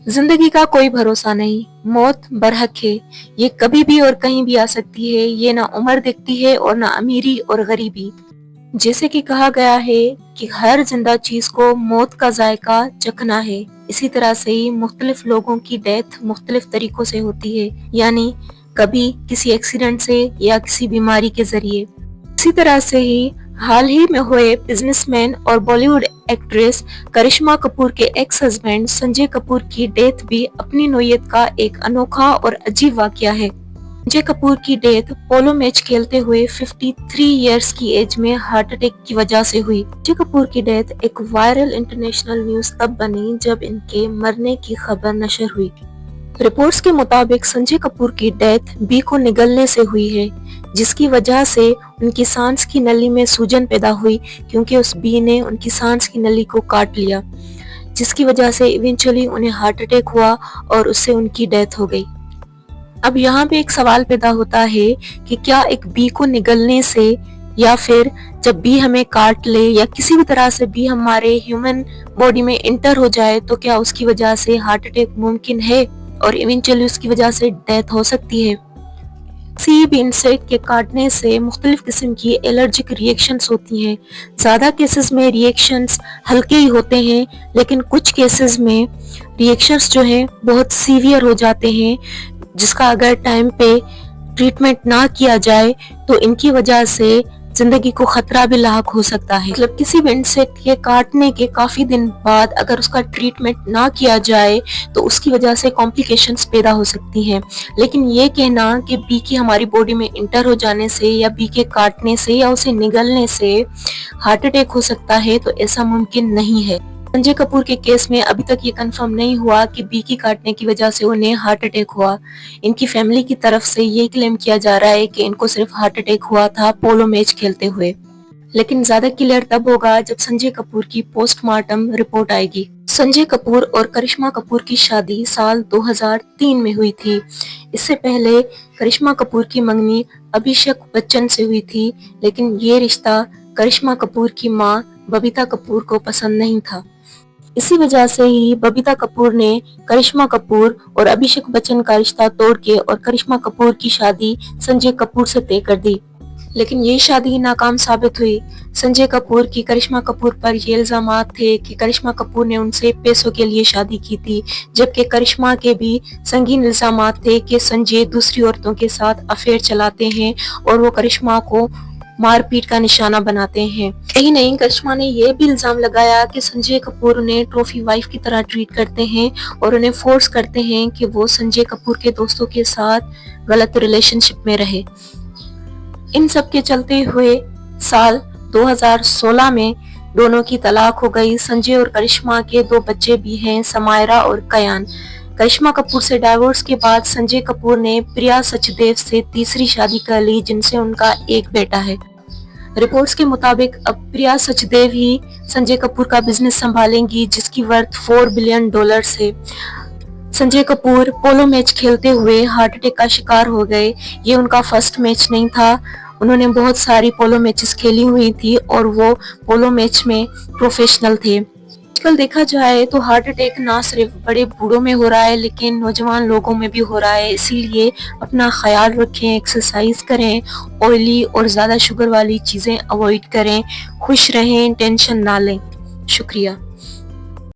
जिंदगी का कोई भरोसा नहीं, मौत बरहक है। ये कभी भी और कहीं भी आ सकती है। ये ना उम्र देखती है और ना अमीरी और गरीबी। जैसे कि कहा गया है कि हर जिंदा चीज को मौत का जायका चखना है, इसी तरह से ही मुख्तलिफ लोगों की डेथ मुख्तलिफ तरीकों से होती है, यानी कभी किसी एक्सीडेंट से या किसी बीमारी के जरिए। इसी तरह से ही हाल ही में हुए बिजनेसमैन और बॉलीवुड एक्ट्रेस करिश्मा कपूर के एक्स हस्बैंड संजय कपूर की डेथ भी अपनी नौयत का एक अनोखा और अजीब वाकया है। संजय कपूर की डेथ पोलो मैच खेलते हुए 53 इयर्स की एज में हार्ट अटैक की वजह से हुई। संजय कपूर की डेथ एक वायरल इंटरनेशनल न्यूज तब बनी जब इनके मरने की खबर नशर हुई। रिपोर्ट्स के मुताबिक संजय कपूर की डेथ बी को निगलने से हुई है, जिसकी वजह से उनकी सांस की नली में सूजन पैदा हुई, क्योंकि उस बी ने उनकी सांस की नली को काट लिया, जिसकी वजह से इवेंचुअली उन्हें हार्ट अटैक हुआ और उससे उनकी डेथ हो गई। अब यहाँ पे एक सवाल पैदा होता है कि क्या एक बी को निगलने से या फिर जब बी हमें काट ले या किसी भी तरह से बी हमारे ह्यूमन बॉडी में इंटर हो जाए तो क्या उसकी वजह से हार्ट अटैक मुमकिन है और इवेंचुअली उसकी वजह से डेथ हो सकती है। किसी भी इंसेक्ट के काटने से मुख्तलिफ किस्म की एलर्जिक रिएक्शंस होती हैं। ज़्यादा केसेस में रिएक्शंस हल्के ही होते हैं, लेकिन कुछ केसेस में रिएक्शंस जो हैं बहुत सीवियर हो जाते हैं, जिसका अगर टाइम पे ट्रीटमेंट ना किया जाए तो इनकी वजह से जिंदगी को खतरा भी लाक हो सकता है। मतलब किसी भी इंसेक्ट के काटने के काफी दिन बाद अगर उसका ट्रीटमेंट ना किया जाए तो उसकी वजह से कॉम्प्लिकेशंस पैदा हो सकती हैं। लेकिन ये कहना कि बी की हमारी बॉडी में इंटर हो जाने से या बी के काटने से या उसे निगलने से हार्ट अटैक हो सकता है, तो ऐसा मुमकिन नहीं है। संजय कपूर के केस में अभी तक ये कंफर्म नहीं हुआ कि बी की काटने की वजह से उन्हें हार्ट अटैक हुआ। इनकी फैमिली की तरफ से ये क्लेम किया जा रहा है कि इनको सिर्फ हार्ट अटैक हुआ था पोलो मैच खेलते हुए, लेकिन ज्यादा क्लियर तब होगा जब संजय कपूर की पोस्टमार्टम रिपोर्ट आएगी। संजय कपूर और करिश्मा कपूर की शादी साल 2003 में हुई थी। इससे पहले करिश्मा कपूर की मंगनी अभिषेक बच्चन से हुई थी, लेकिन ये रिश्ता करिश्मा कपूर की मां बबीता कपूर को पसंद नहीं था। इसी वजह से ही बबीता कपूर ने करिश्मा कपूर और अभिषेक बच्चन का रिश्ता तोड़ के और करिश्मा कपूर की शादी संजय कपूर से तय कर दी, लेकिन ये शादी नाकाम साबित हुई। संजय कपूर की करिश्मा कपूर पर ये इल्जामात थे कि करिश्मा कपूर ने उनसे पैसों के लिए शादी की थी, जबकि करिश्मा के भी संगीन इल्जामात थे कि संजय दूसरी औरतों के साथ अफेयर चलाते हैं और वो करिश्मा को मारपीट का निशाना बनाते हैं। यही नहीं, करिश्मा ने यह भी इल्जाम लगाया कि संजय कपूर उन्हें ट्रॉफी वाइफ की तरह ट्रीट करते हैं और उन्हें फोर्स करते हैं कि वो संजय कपूर के दोस्तों के साथ गलत रिलेशनशिप में रहे। इन सब के चलते हुए साल 2016 में दोनों की तलाक हो गई। संजय और करिश्मा के 2 बच्चे भी हैं, समायरा और कयान। करिश्मा कपूर से डाइवोर्स के बाद संजय कपूर ने प्रिया सचदेव से तीसरी शादी कर ली, जिनसे उनका एक बेटा है। रिपोर्ट्स के मुताबिक अब प्रिया सचदेव ही संजय कपूर का बिजनेस संभालेंगी, जिसकी वर्थ $4 बिलियन है। संजय कपूर पोलो मैच खेलते हुए हार्ट अटैक का शिकार हो गए। ये उनका फर्स्ट मैच नहीं था, उन्होंने बहुत सारी पोलो मैचेस खेली हुई थी और वो पोलो मैच में प्रोफेशनल थे। आजकल देखा जाए तो हार्ट अटैक ना सिर्फ बड़े बूढ़ों में हो रहा है, लेकिन नौजवान लोगों में भी हो रहा है। इसीलिए अपना ख्याल रखें, एक्सरसाइज करें, ऑयली और ज़्यादा शुगर वाली चीज़ें अवॉइड करें, खुश रहें, टेंशन ना लें। शुक्रिया।